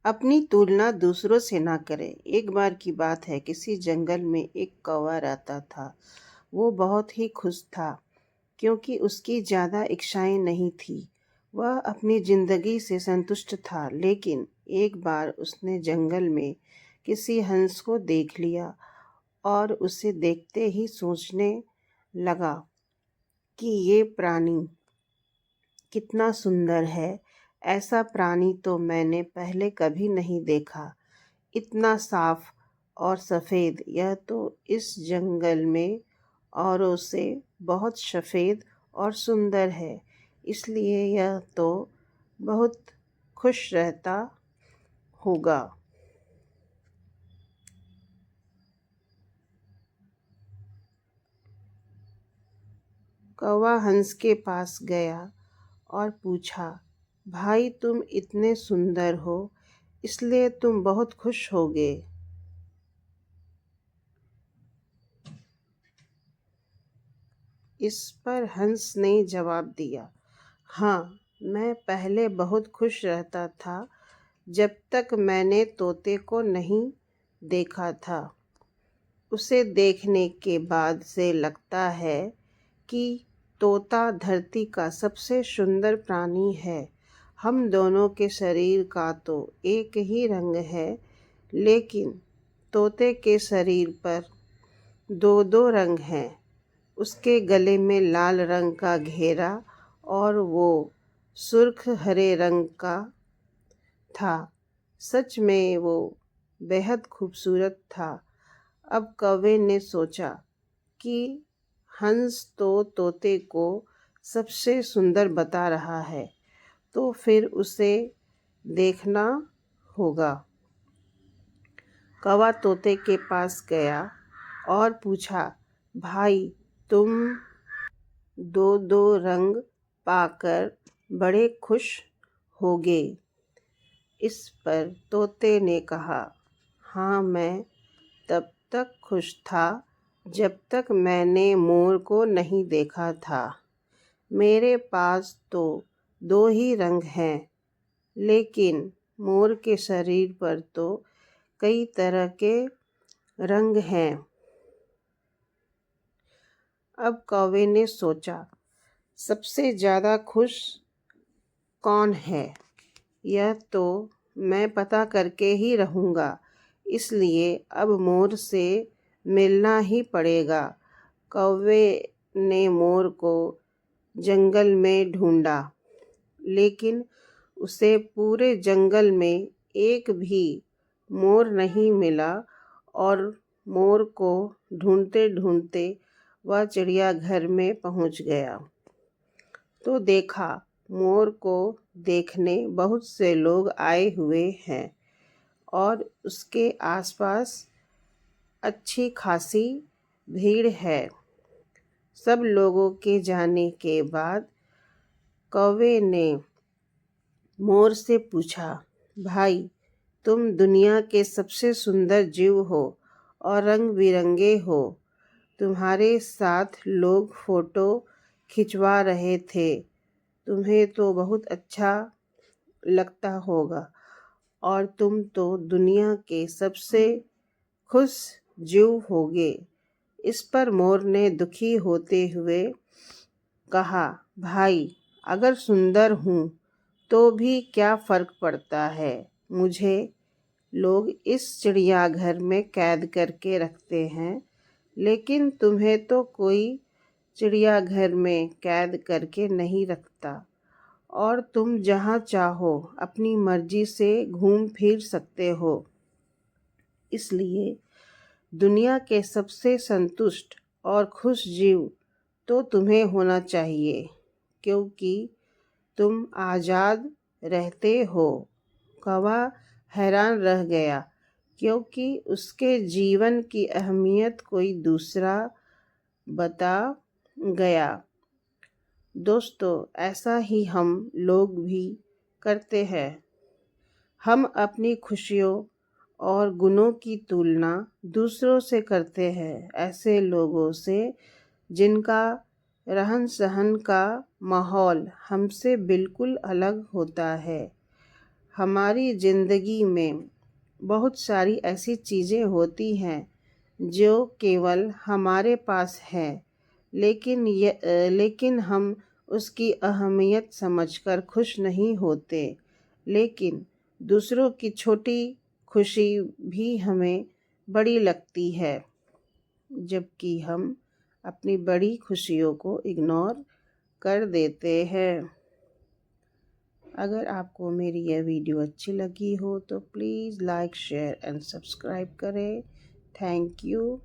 अपनी तुलना दूसरों से ना करें। एक बार की बात है, किसी जंगल में एक कौवा रहता था। वो बहुत ही खुश था क्योंकि उसकी ज़्यादा इच्छाएं नहीं थी। वह अपनी ज़िंदगी से संतुष्ट था। लेकिन एक बार उसने जंगल में किसी हंस को देख लिया और उसे देखते ही सोचने लगा कि ये प्राणी कितना सुंदर है। ऐसा प्राणी तो मैंने पहले कभी नहीं देखा। इतना साफ और सफ़ेद, यह तो इस जंगल में औरों से बहुत सफ़ेद और सुंदर है। इसलिए यह तो बहुत खुश रहता होगा। कौवा हंस के पास गया और पूछा, भाई तुम इतने सुंदर हो, इसलिए तुम बहुत खुश होगे। इस पर हंस ने जवाब दिया, हाँ, मैं पहले बहुत खुश रहता था जब तक मैंने तोते को नहीं देखा था। उसे देखने के बाद से लगता है कि तोता धरती का सबसे सुंदर प्राणी है। हम दोनों के शरीर का तो एक ही रंग है, लेकिन तोते के शरीर पर दो दो रंग हैं। उसके गले में लाल रंग का घेरा और वो सुर्ख हरे रंग का था। सच में वो बेहद खूबसूरत था। अब कौवे ने सोचा कि हंस तो तोते को सबसे सुंदर बता रहा है, तो फिर उसे देखना होगा। कौवा तोते के पास गया और पूछा, भाई तुम दो दो रंग पाकर बड़े खुश होगे। इस पर तोते ने कहा, हाँ, मैं तब तक खुश था जब तक मैंने मोर को नहीं देखा था। मेरे पास तो दो ही रंग हैं, लेकिन मोर के शरीर पर तो कई तरह के रंग हैं। अब कौवे ने सोचा, सबसे ज़्यादा खुश कौन है, यह तो मैं पता करके ही रहूँगा। इसलिए अब मोर से मिलना ही पड़ेगा। कौवे ने मोर को जंगल में ढूंढा, लेकिन उसे पूरे जंगल में एक भी मोर नहीं मिला और मोर को ढूंढते ढूंढते वह चिड़ियाघर में पहुंच गया तो देखा, मोर को देखने बहुत से लोग आए हुए हैं और उसके आसपास अच्छी खासी भीड़ है। सब लोगों के जाने के बाद कौवे ने मोर से पूछा, भाई तुम दुनिया के सबसे सुंदर जीव हो और रंग बिरंगे हो। तुम्हारे साथ लोग फोटो खिंचवा रहे थे। तुम्हें तो बहुत अच्छा लगता होगा और तुम तो दुनिया के सबसे खुश जीव होगे। इस पर मोर ने दुखी होते हुए कहा, भाई अगर सुंदर हूँ तो भी क्या फ़र्क पड़ता है। मुझे लोग इस चिड़ियाघर में कैद करके रखते हैं, लेकिन तुम्हें तो कोई चिड़ियाघर में कैद करके नहीं रखता और तुम जहाँ चाहो अपनी मर्जी से घूम फिर सकते हो। इसलिए दुनिया के सबसे संतुष्ट और खुश जीव तो तुम्हें होना चाहिए, क्योंकि तुम आज़ाद रहते हो। कौवा हैरान रह गया, क्योंकि उसके जीवन की अहमियत कोई दूसरा बता गया। दोस्तों, ऐसा ही हम लोग भी करते हैं। हम अपनी खुशियों और गुणों की तुलना दूसरों से करते हैं, ऐसे लोगों से जिनका रहन सहन का माहौल हमसे बिल्कुल अलग होता है। हमारी ज़िंदगी में बहुत सारी ऐसी चीज़ें होती हैं जो केवल हमारे पास है, लेकिन हम उसकी अहमियत समझकर खुश नहीं होते। लेकिन दूसरों की छोटी खुशी भी हमें बड़ी लगती है, जबकि हम अपनी बड़ी खुशियों को इग्नोर कर देते हैं। अगर आपको मेरी यह वीडियो अच्छी लगी हो तो please like, share and subscribe करें। Thank you.